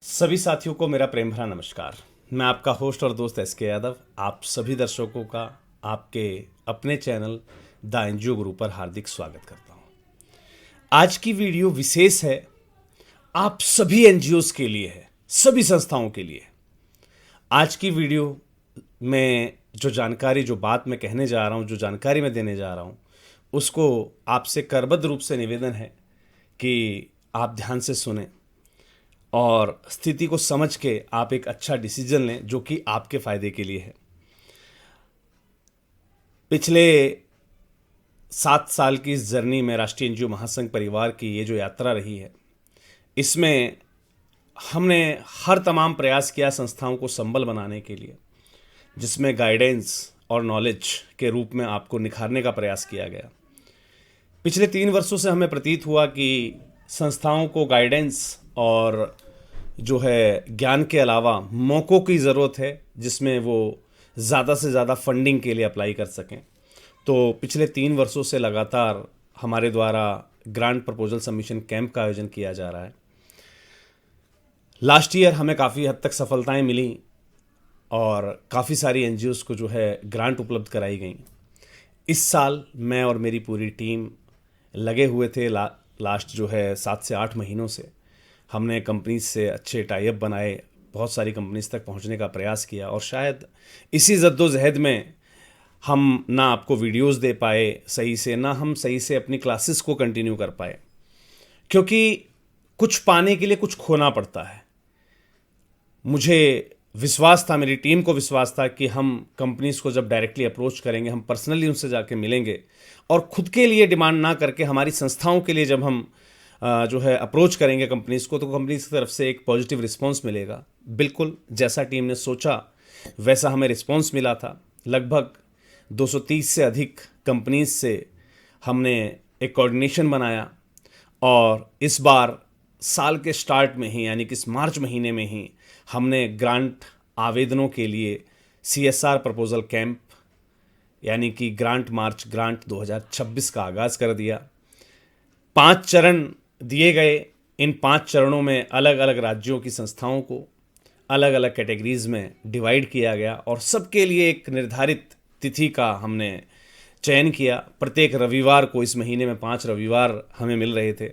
सभी साथियों को मेरा प्रेम भरा नमस्कार। मैं आपका होस्ट और दोस्त एस के यादव आप सभी दर्शकों का आपके अपने चैनल द एनजीओ गुरु पर हार्दिक स्वागत करता हूं। आज की वीडियो विशेष है, आप सभी एनजीओज के लिए है, सभी संस्थाओं के लिए। आज की वीडियो में जो जानकारी, जो बात मैं कहने जा रहा हूं, जो जानकारी मैं देने जा रहा हूं, उसको आपसे करबद्ध रूप से निवेदन है कि आप ध्यान से सुने और स्थिति को समझ के आप एक अच्छा डिसीजन लें जो कि आपके फायदे के लिए है। पिछले 7 साल की इस जर्नी में राष्ट्रीय एनजीओ महासंघ परिवार की ये जो यात्रा रही है, इसमें हमने हर तमाम प्रयास किया संस्थाओं को संबल बनाने के लिए, जिसमें गाइडेंस और नॉलेज के रूप में आपको निखारने का प्रयास किया गया। पिछले 3 वर्षों से हमें प्रतीत हुआ कि संस्थाओं को गाइडेंस और जो है ज्ञान के अलावा मौक़ों की ज़रूरत है, जिसमें वो ज़्यादा से ज़्यादा फंडिंग के लिए अप्लाई कर सकें। तो पिछले 3 वर्षों से लगातार हमारे द्वारा ग्रांट प्रपोजल सबमिशन कैंप का आयोजन किया जा रहा है। लास्ट ईयर हमें काफ़ी हद तक सफलताएं मिली और काफ़ी सारी एनजीओज को जो है ग्रांट उपलब्ध कराई गई। इस साल मैं और मेरी पूरी टीम लगे हुए थे लास्ट जो है 7 से 8 महीनों से। हमने कंपनीज से अच्छे टाई अप बनाए, बहुत सारी कंपनीज तक पहुंचने का प्रयास किया और शायद इसी जद्दोजहद में हम ना आपको वीडियोस दे पाए सही से, ना हम सही से अपनी क्लासेस को कंटिन्यू कर पाए, क्योंकि कुछ पाने के लिए कुछ खोना पड़ता है। मुझे विश्वास था, मेरी टीम को विश्वास था कि हम कंपनीज को जब डायरेक्टली अप्रोच करेंगे, हम पर्सनली उनसे जाके मिलेंगे और खुद के लिए डिमांड ना करके हमारी संस्थाओं के लिए जब हम जो है अप्रोच करेंगे कंपनीज को, तो कंपनीज की तरफ से एक पॉजिटिव रिस्पांस मिलेगा। बिल्कुल जैसा टीम ने सोचा वैसा हमें रिस्पांस मिला था। लगभग 230 से अधिक कंपनीज से हमने एक कोऑर्डिनेशन बनाया और इस बार साल के स्टार्ट में ही, यानी कि इस मार्च महीने में ही, हमने ग्रांट आवेदनों के लिए CSR प्रपोजल कैंप यानी कि ग्रांट मार्च ग्रांट 2026 का आगाज़ कर दिया। 5 चरण दिए गए। इन 5 चरणों में अलग अलग राज्यों की संस्थाओं को अलग अलग कैटेगरीज में डिवाइड किया गया और सबके लिए एक निर्धारित तिथि का हमने चयन किया। प्रत्येक रविवार को, इस महीने में 5 रविवार हमें मिल रहे थे,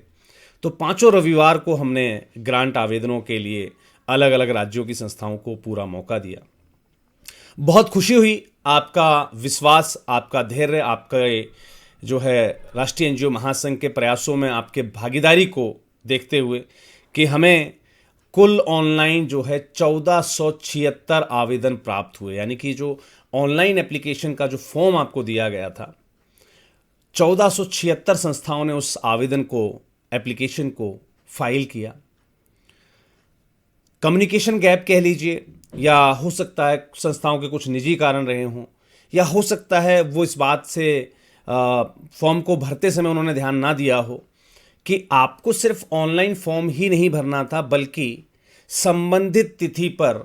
तो 5 रविवार को हमने ग्रांट आवेदनों के लिए अलग अलग राज्यों की संस्थाओं को पूरा मौका दिया। बहुत खुशी हुई आपका विश्वास, आपका धैर्य, आपका जो है राष्ट्रीय एनजीओ महासंघ के प्रयासों में आपके भागीदारी को देखते हुए कि हमें कुल ऑनलाइन जो है 1476 आवेदन प्राप्त हुए। यानी कि जो ऑनलाइन एप्लीकेशन का जो फॉर्म आपको दिया गया था, 1476 संस्थाओं ने उस आवेदन को, एप्लीकेशन को फाइल किया। कम्युनिकेशन गैप कह लीजिए, या हो सकता है संस्थाओं के कुछ निजी कारण रहे हों, या हो सकता है वो इस बात से फॉर्म को भरते समय उन्होंने ध्यान ना दिया हो कि आपको सिर्फ ऑनलाइन फॉर्म ही नहीं भरना था, बल्कि संबंधित तिथि पर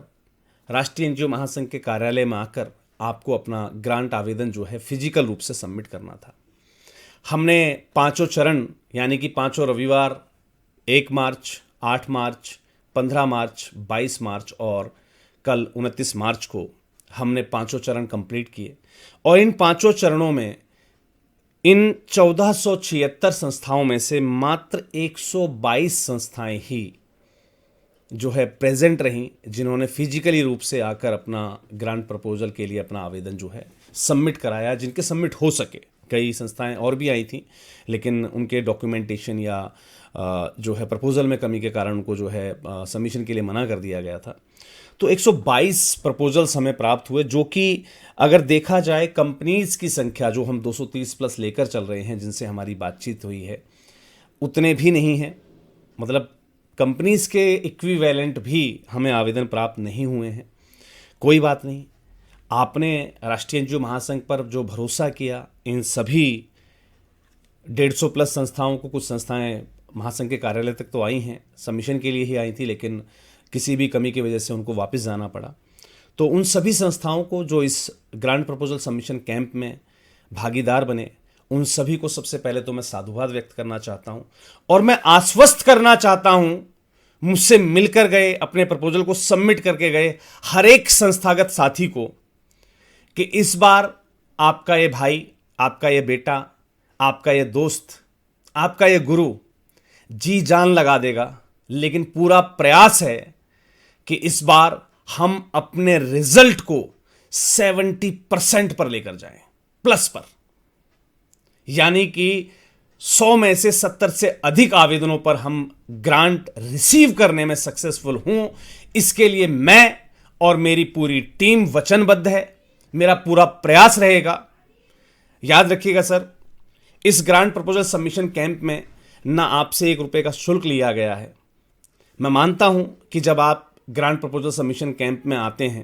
राष्ट्रीय एनजीओ महासंघ के कार्यालय में आकर आपको अपना ग्रांट आवेदन जो है फिजिकल रूप से सबमिट करना था। हमने 5 चरण यानी कि 5 रविवार, 1 मार्च, 8 मार्च, 15 मार्च, 22 मार्च और कल 29 मार्च को हमने 5 चरण कंप्लीट किए। और इन 5 चरणों में इन 1476 संस्थाओं में से मात्र 122 संस्थाएं ही जो है प्रेजेंट रहीं, जिन्होंने फिजिकली रूप से आकर अपना ग्रांट प्रपोजल के लिए अपना आवेदन जो है सबमिट कराया, जिनके सबमिट हो सके। कई संस्थाएं और भी आई थीं, लेकिन उनके डॉक्यूमेंटेशन या जो है प्रपोजल में कमी के कारण उनको जो है सबमिशन के लिए मना कर दिया गया था। तो 122 प्रपोजल्स हमें प्राप्त हुए, जो कि अगर देखा जाए कंपनीज की संख्या जो हम 230 प्लस लेकर चल रहे हैं, जिनसे हमारी बातचीत हुई है, उतने भी नहीं हैं। मतलब कंपनीज के इक्विवेलेंट भी हमें आवेदन प्राप्त नहीं हुए हैं। कोई बात नहीं, आपने राष्ट्रीय एनजीओ महासंघ पर जो भरोसा किया, इन सभी 150 प्लस संस्थाओं को, कुछ संस्थाएं महासंघ के कार्यालय तक तो आई हैं, सबमिशन के लिए ही आई थी, लेकिन किसी भी कमी की वजह से उनको वापस जाना पड़ा। तो उन सभी संस्थाओं को जो इस ग्रांट प्रपोजल सबमिशन कैंप में भागीदार बने, उन सभी को सबसे पहले तो मैं साधुवाद व्यक्त करना चाहता हूं और मैं आश्वस्त करना चाहता हूं मुझसे मिलकर गए, अपने प्रपोजल को सबमिट करके गए हर एक संस्थागत साथी को कि इस बार आपका ये भाई, आपका ये बेटा, आपका ये दोस्त, आपका ये गुरु जी जान लगा देगा, लेकिन पूरा प्रयास है कि इस बार हम अपने रिजल्ट को 70% पर लेकर जाएं, प्लस पर। यानी कि 100 में से 70 से अधिक आवेदनों पर हम ग्रांट रिसीव करने में सक्सेसफुल हूं। इसके लिए मैं और मेरी पूरी टीम वचनबद्ध है। मेरा पूरा प्रयास रहेगा। याद रखिएगा सर, इस ग्रांट प्रपोजल सबमिशन कैंप में ना आपसे 1 रुपए का शुल्क लिया गया है। मैं मानता हूं कि जब आप ग्रांट प्रपोजल सबमिशन कैंप में आते हैं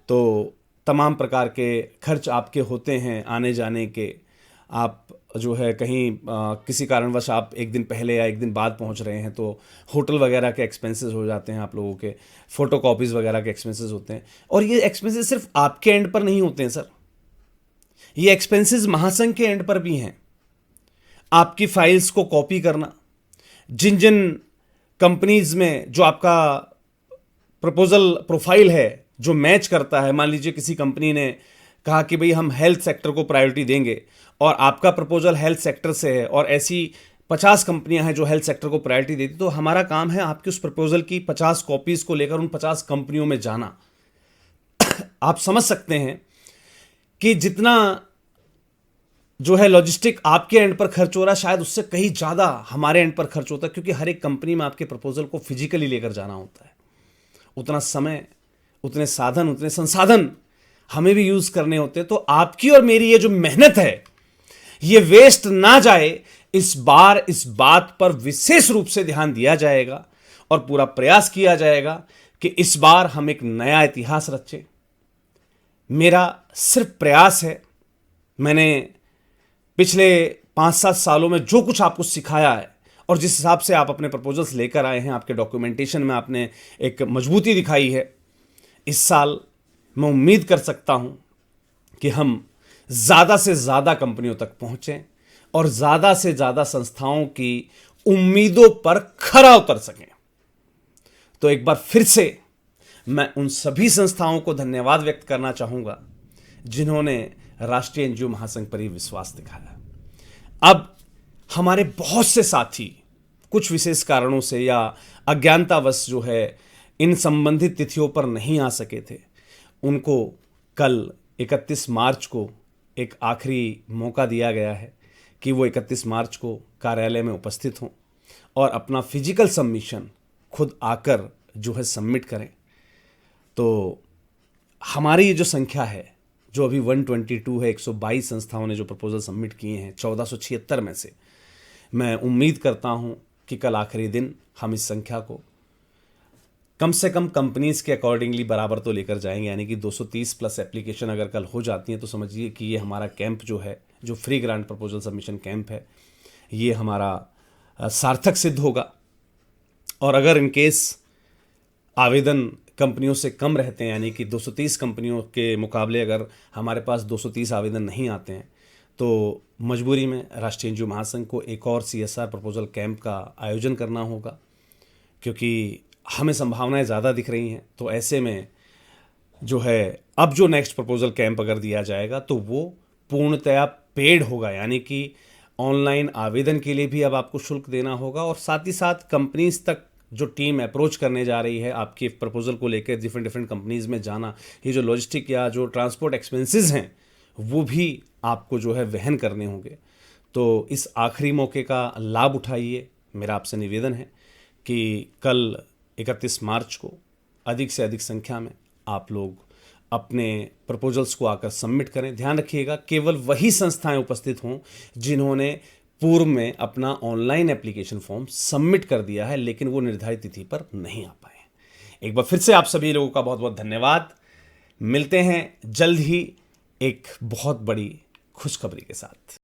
तो तमाम प्रकार के खर्च आपके होते हैं, आने जाने के। आप जो है कहीं किसी कारणवश आप एक दिन पहले या एक दिन बाद पहुंच रहे हैं तो होटल वगैरह के एक्सपेंसेस हो जाते हैं, आप लोगों के फ़ोटो कॉपीज़ वगैरह के एक्सपेंसेस होते हैं। और ये एक्सपेंसेस सिर्फ आपके एंड पर नहीं होते हैं सर, ये एक्सपेंसेस महासंघ के एंड पर भी हैं। आपकी फाइल्स को कॉपी करना, जिन जिन कंपनीज में जो आपका प्रपोजल प्रोफाइल है जो मैच करता है, मान लीजिए किसी कंपनी ने कहा कि भाई हम हेल्थ सेक्टर को प्रायोरिटी देंगे और आपका प्रपोजल हेल्थ सेक्टर से है और ऐसी 50 कंपनियां हैं जो हेल्थ सेक्टर को प्रायोरिटी देती, तो हमारा काम है आपकी उस प्रपोजल की 50 कॉपीज को लेकर उन 50 कंपनियों में जाना। आप समझ सकते हैं कि जितना जो है लॉजिस्टिक आपके एंड पर खर्च हो रहा है, शायद उससे कहीं ज़्यादा हमारे एंड पर खर्च होता है, क्योंकि हर एक कंपनी में आपके प्रपोजल को फिजिकली लेकर जाना होता है। उतना समय, उतने साधन, उतने संसाधन हमें भी यूज़ करने होते हैं। तो आपकी और मेरी ये जो मेहनत है ये वेस्ट ना जाए, इस बार इस बात पर विशेष रूप से ध्यान दिया जाएगा और पूरा प्रयास किया जाएगा कि इस बार हम एक नया इतिहास रचें। मेरा सिर्फ प्रयास है। मैंने पिछले 5-7 सालों में जो कुछ आपको सिखाया है और जिस हिसाब से आप अपने प्रपोजल्स लेकर आए हैं, आपके डॉक्यूमेंटेशन में आपने एक मजबूती दिखाई है, इस साल मैं उम्मीद कर सकता हूं कि हम ज़्यादा से ज़्यादा कंपनियों तक पहुंचें और ज़्यादा से ज़्यादा संस्थाओं की उम्मीदों पर खरा उतर सकें। तो एक बार फिर से मैं उन सभी संस्थाओं को धन्यवाद व्यक्त करना चाहूँगा जिन्होंने राष्ट्रीय एनजीओ महासंघ पर ही विश्वास दिखाया। अब हमारे बहुत से साथी कुछ विशेष कारणों से या अज्ञानतावश जो है इन संबंधित तिथियों पर नहीं आ सके थे, उनको कल 31 मार्च को एक आखिरी मौका दिया गया है कि वो 31 मार्च को कार्यालय में उपस्थित हों और अपना फिजिकल सबमिशन खुद आकर जो है सबमिट करें। तो हमारी ये जो संख्या है जो अभी 122 है, 122 संस्थाओं ने जो प्रपोजल सबमिट किए हैं 1476 में से, मैं उम्मीद करता हूं कि कल आखिरी दिन हम इस संख्या को कम से कम कंपनीज के अकॉर्डिंगली बराबर तो लेकर जाएंगे। यानी कि 230 प्लस एप्लीकेशन अगर कल हो जाती हैं तो समझिए कि ये हमारा कैंप जो है, जो free grant proposal submission camp है, ये हमारा सार्थक सिद्ध होगा। और अगर इनकेस आवेदन कंपनियों से कम रहते हैं, यानी कि 230 कंपनियों के मुकाबले अगर हमारे पास 230 आवेदन नहीं आते हैं, तो मजबूरी में राष्ट्रीय एनजीओ महासंघ को एक और CSR प्रपोजल कैंप का आयोजन करना होगा, क्योंकि हमें संभावनाएं ज़्यादा दिख रही हैं। तो ऐसे में जो है अब जो नेक्स्ट प्रपोजल कैंप अगर दिया जाएगा तो वो पूर्णतया पेड होगा, यानी कि ऑनलाइन आवेदन के लिए भी अब आपको शुल्क देना होगा और साथ ही साथ कंपनीज तक जो टीम अप्रोच करने जा रही है आपकी प्रपोजल को लेकर डिफरेंट कंपनीज में जाना, ये जो लॉजिस्टिक या जो ट्रांसपोर्ट एक्सपेंसेस हैं वो भी आपको जो है वहन करने होंगे। तो इस आखिरी मौके का लाभ उठाइए। मेरा आपसे निवेदन है कि कल 31 मार्च को अधिक से अधिक संख्या में आप लोग अपने प्रपोजल्स को आकर सबमिट करें। ध्यान रखिएगा केवल वही संस्थाएं उपस्थित हों जिन्होंने पूर्व में अपना ऑनलाइन एप्लीकेशन फॉर्म सबमिट कर दिया है लेकिन वो निर्धारित तिथि पर नहीं आ पाए। एक बार फिर से आप सभी लोगों का बहुत बहुत धन्यवाद। मिलते हैं जल्द ही एक बहुत बड़ी खुशखबरी के साथ।